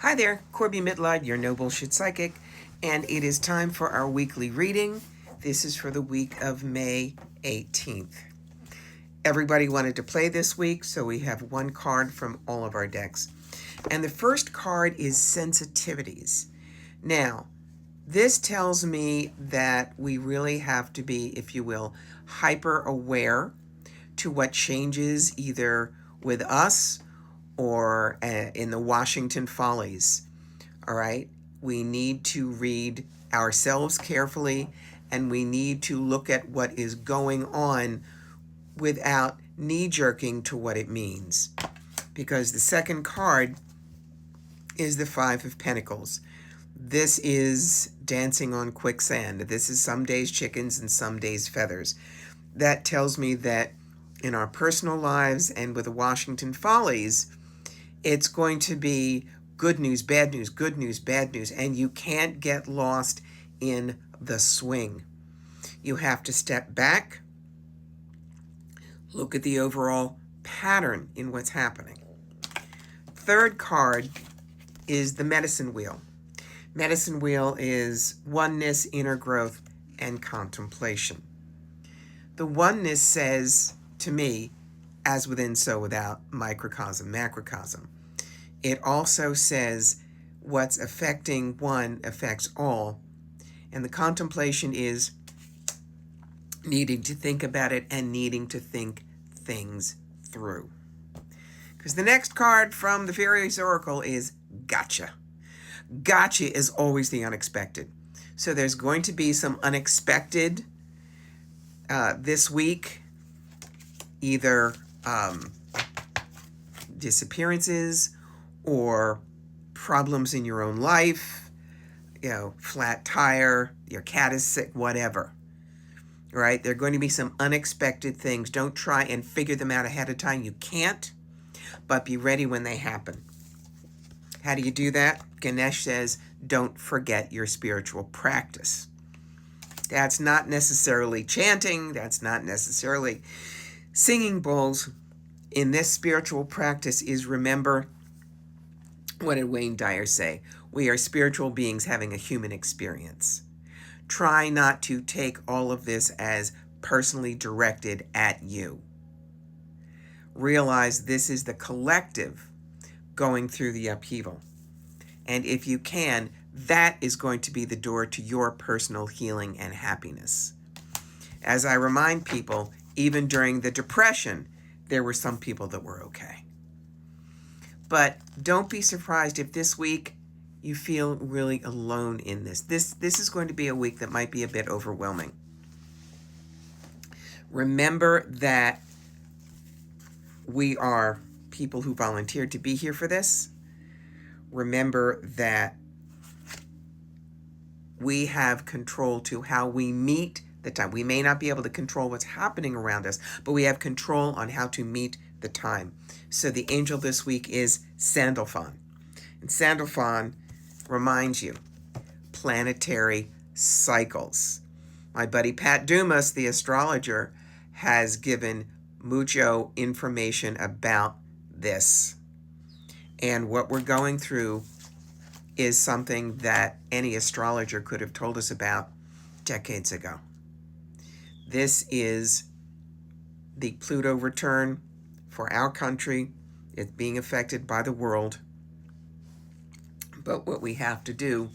Hi there, Corby Midlide, your no bullshit psychic, and it is time for our weekly reading. This is for the week of May 18th. Everybody wanted to play this week, so we have one card from all of our decks. And the first card is Sensitivities. Now, this tells me that we really have to be, if you will, hyper aware to what changes either with us or in the Washington Follies. All right? We need to read ourselves carefully, and we need to look at what is going on without knee-jerking to what it means. Because the second card is the Five of Pentacles. This is dancing on quicksand. This is some days chickens and some days feathers. That tells me that in our personal lives and with the Washington Follies, it's going to be good news, bad news, good news, bad news, and you can't get lost in the swing. You have to step back, look at the overall pattern in what's happening. Third card is the Medicine Wheel. Medicine Wheel is oneness, inner growth, and contemplation. The oneness says to me, as within, so without, microcosm, macrocosm. It also says what's affecting one affects all. And the contemplation is needing to think about it and needing to think things through. Because the next card from the Fairies Oracle is Gotcha. Gotcha is always the unexpected. So there's going to be some unexpected this week, either disappearances or problems in your own life, flat tire, your cat is sick, whatever. Right? There are going to be some unexpected things. Don't try and figure them out ahead of time. You can't, but be ready when they happen. How do you do that? Ganesh says, don't forget your spiritual practice. That's not necessarily chanting. That's not necessarily singing bowls. In this spiritual practice is remember, what did Wayne Dyer say? We are spiritual beings having a human experience. Try not to take all of this as personally directed at you. Realize this is the collective going through the upheaval. And if you can, that is going to be the door to your personal healing and happiness. As I remind people, even during the Depression, there were some people that were okay. But don't be surprised if this week you feel really alone in this. This is going to be a week that might be a bit overwhelming. Remember that we are people who volunteered to be here for this. Remember that we have control to how we meet the time. We may not be able to control what's happening around us, but we have control on how to meet the time. So the angel this week is Sandalphon. And Sandalphon reminds you, planetary cycles. My buddy Pat Dumas, the astrologer, has given mucho information about this. And what we're going through is something that any astrologer could have told us about decades ago. This is the Pluto return for our country. It's being affected by the world. But what we have to do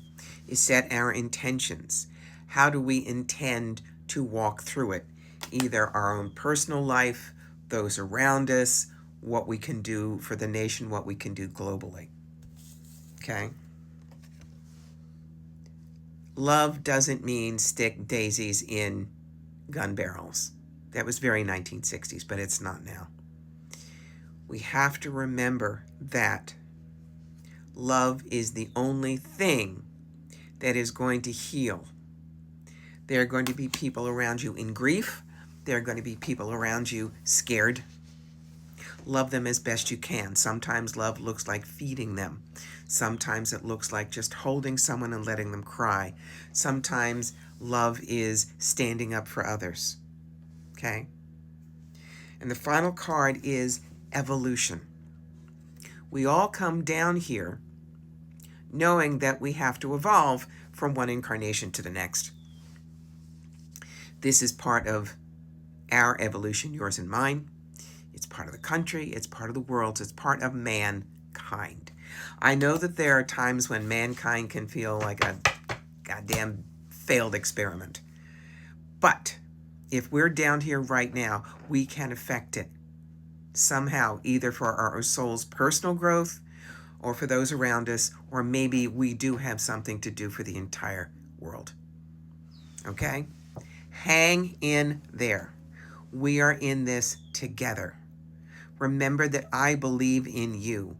is set our intentions. How do we intend to walk through it? Either our own personal life, those around us, what we can do for the nation, what we can do globally. Okay? Love doesn't mean stick daisies in gun barrels. That was very 1960s, but it's not now. We have to remember that love is the only thing that is going to heal. There are going to be people around you in grief. There are going to be people around you scared. Love them as best you can. Sometimes love looks like feeding them. Sometimes it looks like just holding someone and letting them cry. Sometimes love is standing up for others. Okay? And the final card is evolution. We all come down here knowing that we have to evolve from one incarnation to the next. This is part of our evolution, yours and mine. It's part of the country, it's part of the world, it's part of mankind. I know that there are times when mankind can feel like a goddamn failed experiment. But if we're down here right now, we can affect it somehow, either for our soul's personal growth or for those around us, or maybe we do have something to do for the entire world. Okay? Hang in there. We are in this together. Remember that I believe in you.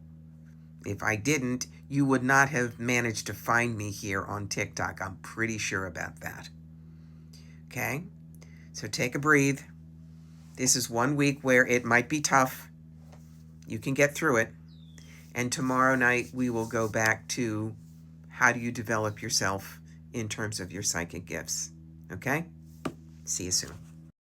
If I didn't, you would not have managed to find me here on TikTok. I'm pretty sure about that. Okay? So take a breathe. This is 1 week where it might be tough. You can get through it. And tomorrow night we will go back to how do you develop yourself in terms of your psychic gifts. Okay? See you soon.